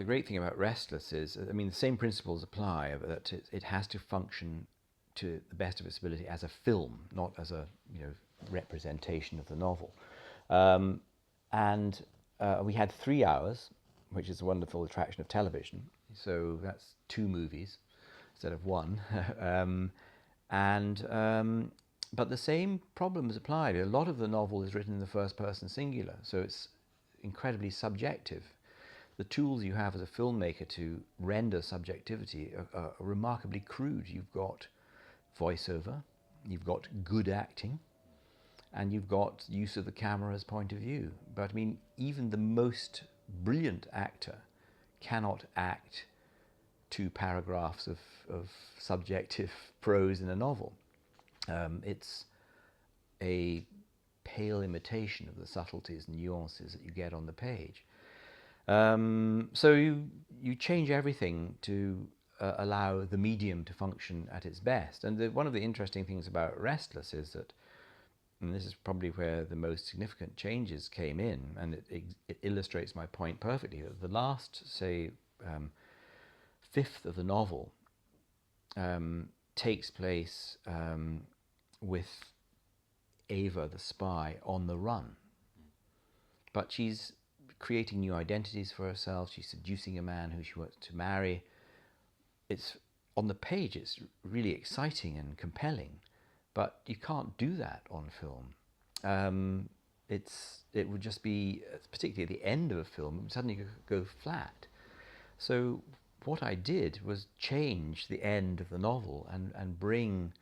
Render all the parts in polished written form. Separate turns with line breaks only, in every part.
great thing about Restless is, I mean, the same principles apply, but that it has to function to the best of its ability as a film, not as a representation of the novel. And we had 3 hours, which is a wonderful attraction of television. So that's 2 movies instead of 1. But the same problems applied. A lot of the novel is written in the first person singular, so it's incredibly subjective. The tools you have as a filmmaker to render subjectivity are remarkably crude. You've got voiceover, you've got good acting, and you've got use of the camera's point of view. But I mean, even the most brilliant actor cannot act 2 paragraphs of subjective prose in a novel. It's a pale imitation of the subtleties and nuances that you get on the page. So you change everything to allow the medium to function at its best. And one of the interesting things about Restless is that, and this is probably where the most significant changes came in, and it illustrates my point perfectly, that the last, say, fifth of the novel takes place with Ava, the spy, on the run. But she's creating new identities for herself. She's seducing a man who she wants to marry. It's on the page, it's really exciting and compelling, but you can't do that on film. It would just be, particularly at the end of a film, it would suddenly go flat. So what I did was change the end of the novel and bring,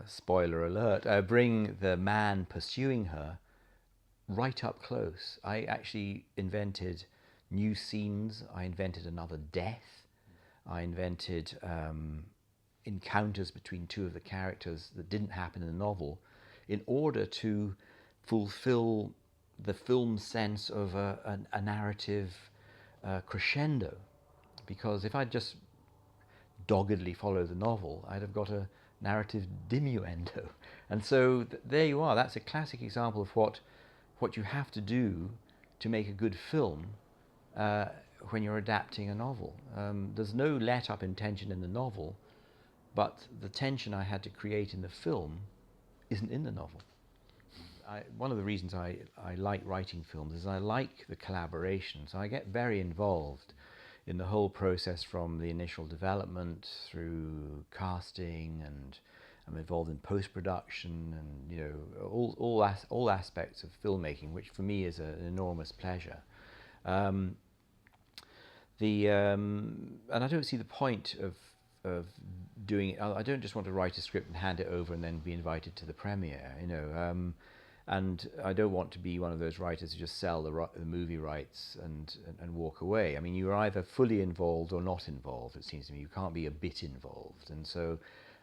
spoiler alert, bring the man pursuing her right up close. I actually invented new scenes. I invented another death. I invented encounters between 2 of the characters that didn't happen in the novel, in order to fulfill the film sense of a narrative crescendo. Because if I'd just doggedly followed the novel, I'd have got a narrative diminuendo. And so there you are. That's a classic example of what you have to do to make a good film when you're adapting a novel. There's no let-up in tension in the novel, but the tension I had to create in the film isn't in the novel. One of the reasons I like writing films is I like the collaboration, so I get very involved in the whole process, from the initial development through casting, and I'm involved in post-production, and all aspects of filmmaking, which for me is an enormous pleasure. And I don't see the point of doing it. I don't just want to write a script and hand it over and then be invited to the premiere, and I don't want to be one of those writers who just sell the movie rights and walk away. I mean, you're either fully involved or not involved, it seems to me. You can't be a bit involved. And so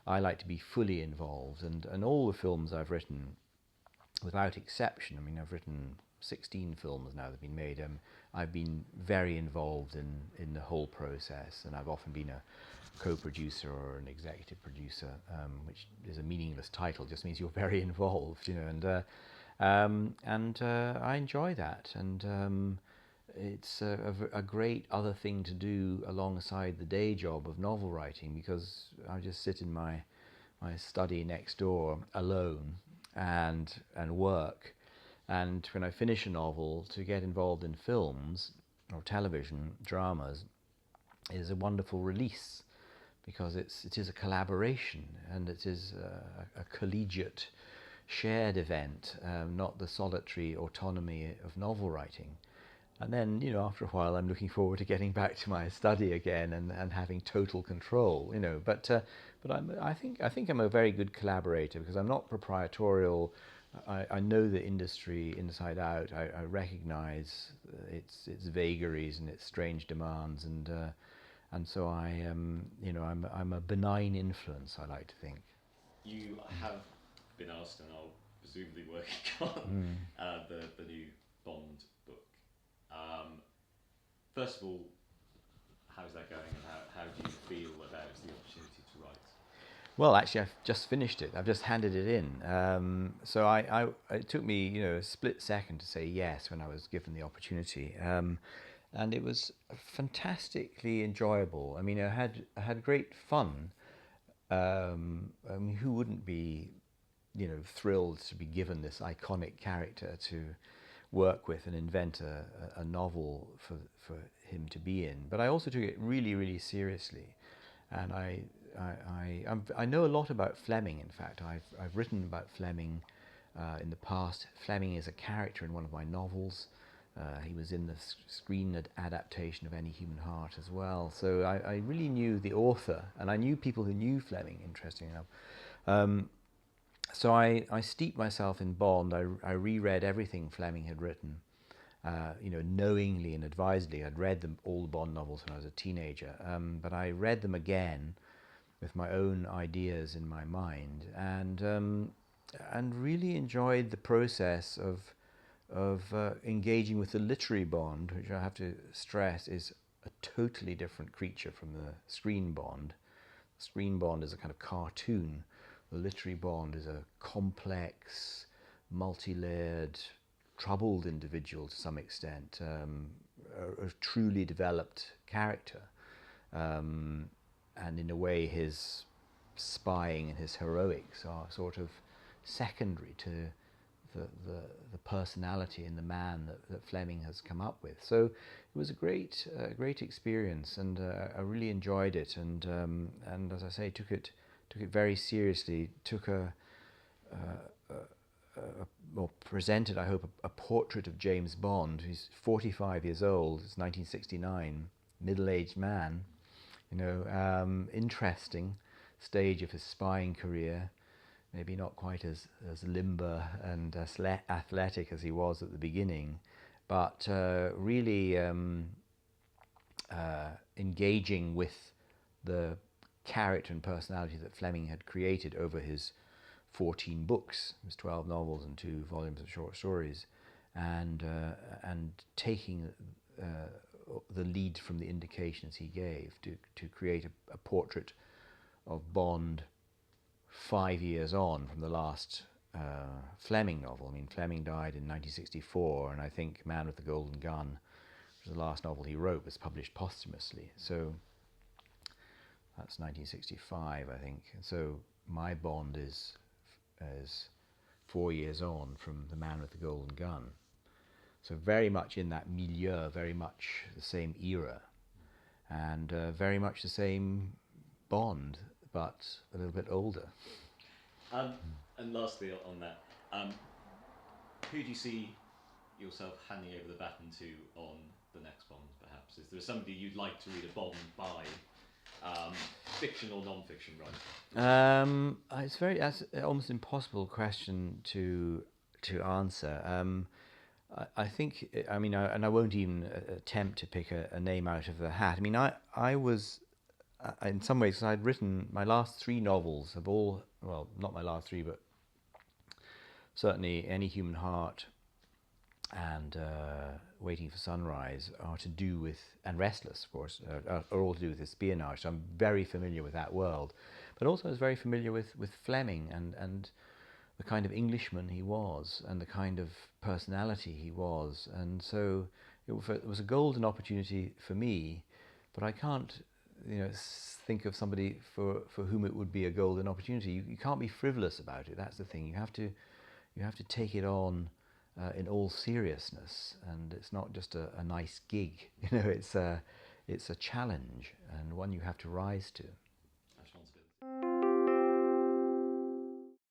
I like to be fully involved. And all the films I've written, without exception, I mean, I've written 16 films now that have been made. I've been very involved in the whole process, and I've often been a co-producer or an executive producer, which is a meaningless title, just means you're very involved, and I enjoy that, and it's a great other thing to do alongside the day job of novel writing, because I just sit in my study next door alone and work. And when I finish a novel, to get involved in films or television dramas is a wonderful release, because it is a collaboration, and it is a collegiate, shared event, not the solitary autonomy of novel writing. And then, after a while, I'm looking forward to getting back to my study again and having total control, But I think I'm a very good collaborator, because I'm not proprietorial. I know the industry inside out. I recognize its vagaries and its strange demands, and so I'm a benign influence, I like to think.
You have been asked, and are presumably working on the new Bond book. First of all, how's that going, and how do you feel about the opportunity to write?
Well, actually, I've just finished it. I've just handed it in. So it took me, a split second to say yes when I was given the opportunity. and it was fantastically enjoyable. I mean, I had great fun. I mean, who wouldn't be, thrilled to be given this iconic character to work with and invent a novel for him to be in? But I also took it really, really seriously, and I know a lot about Fleming. In fact, I've written about Fleming in the past. Fleming is a character in one of my novels. He was in the screen adaptation of Any Human Heart as well. So I really knew the author, and I knew people who knew Fleming, interestingly enough. So I steeped myself in Bond. I reread everything Fleming had written, knowingly and advisedly. I'd read all the Bond novels when I was a teenager, but I read them again with my own ideas in my mind, and really enjoyed the process of engaging with the literary Bond, which I have to stress is a totally different creature from the screen Bond. The screen Bond is a kind of cartoon. The literary Bond is a complex, multi-layered, troubled individual to some extent, a truly developed character. And in a way, his spying and his heroics are sort of secondary to the personality and the man that Fleming has come up with. So it was a great experience, and I really enjoyed it. And as I say, took it very seriously. Took or presented, I hope, a portrait of James Bond. He's 45 years old. It's 1969, middle-aged man. Interesting stage of his spying career. Maybe not quite as limber and athletic as he was at the beginning, but really engaging with the character and personality that Fleming had created over his 14 books, his 12 novels and 2 volumes of short stories, and taking the lead from the indications he gave to create a portrait of Bond 5 years on from the last Fleming novel. I mean, Fleming died in 1964, and I think Man with the Golden Gun, which was the last novel he wrote, was published posthumously. So that's 1965, I think. And so my Bond is 4 years on from The Man with the Golden Gun. So very much in that milieu, very much the same era, and very much the same Bond, but a little bit older.
And lastly on that, who do you see yourself handing over the baton to on the next Bond, perhaps? Is there somebody you'd like to read a Bond by, fiction or non-fiction writer?
That's almost impossible question to answer. I think, and I won't even attempt to pick a name out of the hat. I mean, I was, in some ways, I'd written my last 3 novels have all, well, not my last 3, but certainly Any Human Heart and Waiting for Sunrise are to do with, and Restless, of course, are all to do with espionage. So I'm very familiar with that world, but also I was very familiar with Fleming and the kind of Englishman he was and the kind of personality he was. And so it was a golden opportunity for me, but I can't think of somebody for whom it would be a golden opportunity. You can't be frivolous about it. That's the thing. You have to take it on in all seriousness, and it's not just a nice gig. It's a challenge, and one you have to rise to.